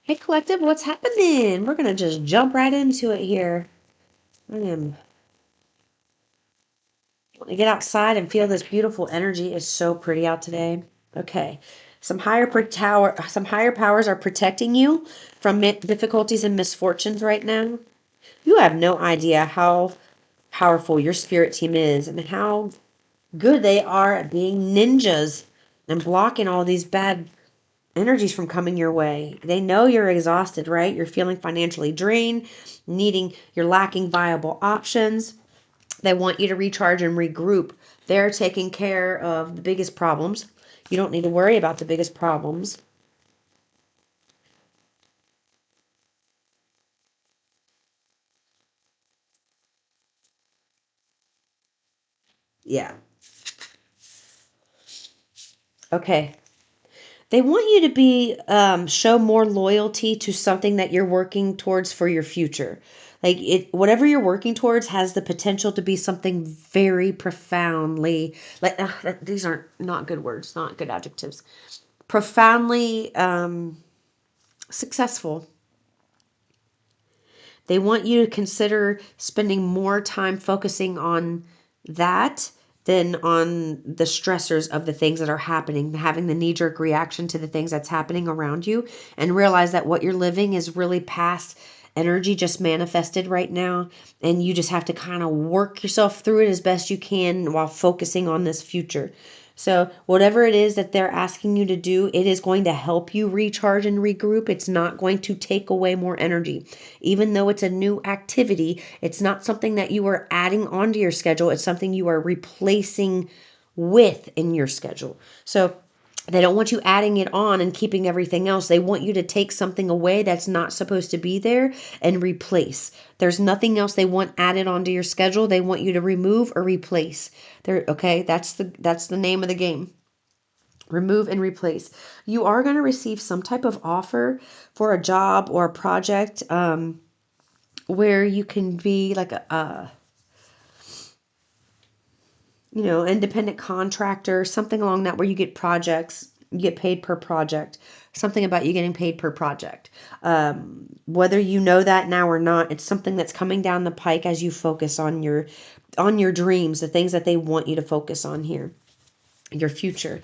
Hey, collective, what's happening? We're going to just jump right into it here. I am want to get outside and feel this beautiful energy. It's so pretty out today. Okay. Some higher powers are protecting you from difficulties and misfortunes right now. You have no idea how powerful your spirit team is and how good they are at being ninjas and blocking all these bad energies from coming your way. They know you're exhausted, right? You're feeling financially drained, you're lacking viable options. They want you to recharge and regroup. They're taking care of the biggest problems. You don't need to worry about the biggest problems. Yeah. Okay. They want you to show more loyalty to something that you're working towards for your future. Whatever you're working towards has the potential to be something very profoundly, these aren't not good words, not good adjectives. Profoundly successful. They want you to consider spending more time focusing on that than on the stressors of the things that are happening, having the knee jerk reaction to the things that's happening around you, and realize that what you're living is really past energy just manifested right now. And you just have to kind of work yourself through it as best you can while focusing on this future. So, whatever it is that they're asking you to do, it is going to help you recharge and regroup. It's not going to take away more energy. Even though it's a new activity, it's not something that you are adding onto your schedule. It's something you are replacing with in your schedule. So, they don't want you adding it on and keeping everything else. They want you to take something away that's not supposed to be there and replace. There's nothing else they want added onto your schedule. They want you to remove or replace. Okay, that's the name of the game. Remove and replace. You are going to receive some type of offer for a job or a project where you can be like independent contractor, something along that, where you get projects, you get paid per project, something about you getting paid per project. Whether you know that now or not, it's something that's coming down the pike as you focus on your dreams, the things that they want you to focus on here, your future.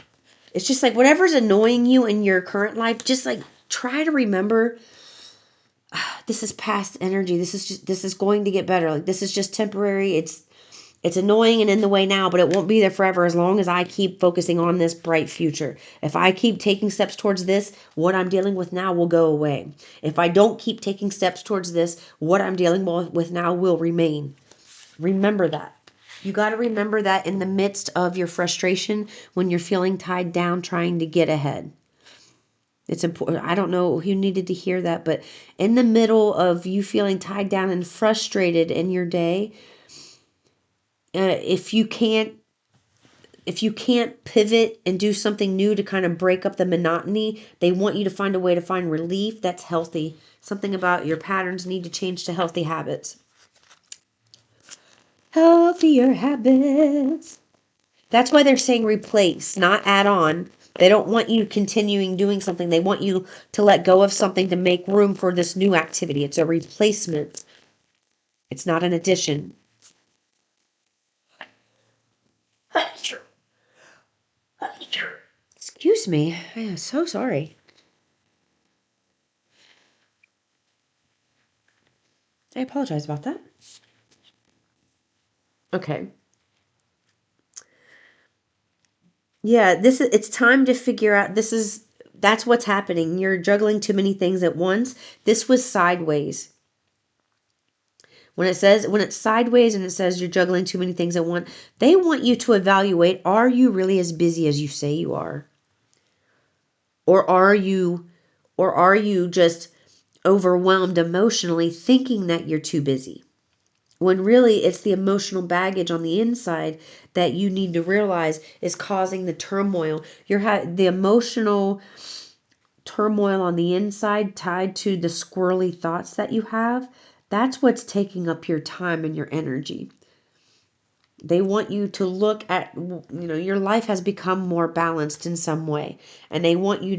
It's just like whatever's annoying you in your current life, just like try to remember this is past energy. This is going to get better. Like this is just temporary. It's annoying and in the way now, but it won't be there forever as long as I keep focusing on this bright future. If I keep taking steps towards this, what I'm dealing with now will go away. If I don't keep taking steps towards this, what I'm dealing with now will remain. Remember that. You got to remember that in the midst of your frustration when you're feeling tied down trying to get ahead. It's important. I don't know who needed to hear that, but in the middle of you feeling tied down and frustrated in your day, if you can't pivot and do something new to kind of break up the monotony, they want you to find a way to find relief that's healthy. Something about your patterns need to change to healthy habits. Healthier habits. That's why they're saying replace, not add on. They don't want you continuing doing something. They want you to let go of something to make room for this new activity. It's a replacement. It's not an addition. Excuse me. I am so sorry. I apologize about that. Okay. Yeah, it's time to figure out that's what's happening. You're juggling too many things at once. This was sideways. When it's sideways and it says you're juggling too many things at once, they want you to evaluate, are you really as busy as you say you are? Or are you just overwhelmed emotionally thinking that you're too busy? When really it's the emotional baggage on the inside that you need to realize is causing the turmoil. The emotional turmoil on the inside tied to the squirrely thoughts that you have. That's what's taking up your time and your energy. They want you to look at, your life has become more balanced in some way, and they want you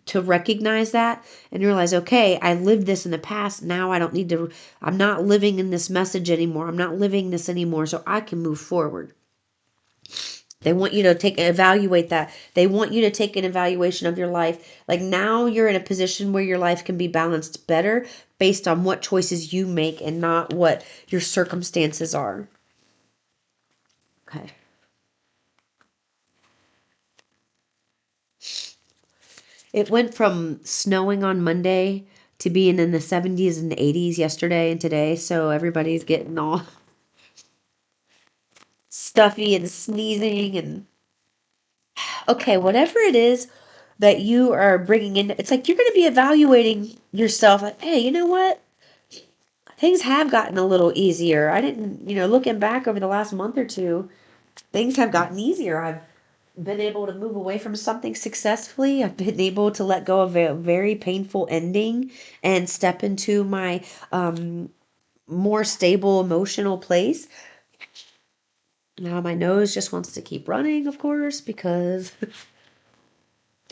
to recognize that and realize, okay, I lived this in the past. Now I don't need to, I'm not living in this message anymore. I'm not living this anymore. So I can move forward. They want you to evaluate that. They want you to take an evaluation of your life. Like now you're in a position where your life can be balanced better based on what choices you make and not what your circumstances are. Okay. It went from snowing on Monday to being in the 70s and 80s yesterday and today. So everybody's getting all stuffy and sneezing and okay, whatever it is that you are bringing in, it's like you're going to be evaluating yourself like, hey, you know what? Things have gotten a little easier. I didn't, looking back over the last month or two, things have gotten easier. I've been able to move away from something successfully. I've been able to let go of a very painful ending and step into my more stable emotional place. Now my nose just wants to keep running, of course, because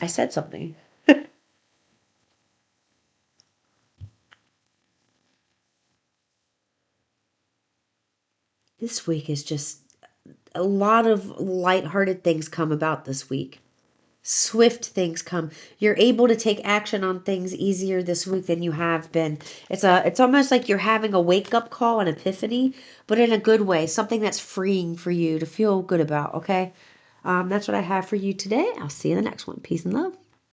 I said something. This week is just a lot of lighthearted things come about this week. Swift things come. You're able to take action on things easier this week than you have been. It's almost like you're having a wake up call, an epiphany, but in a good way, something that's freeing for you to feel good about, okay? That's what I have for you today. I'll see you in the next one. Peace and love.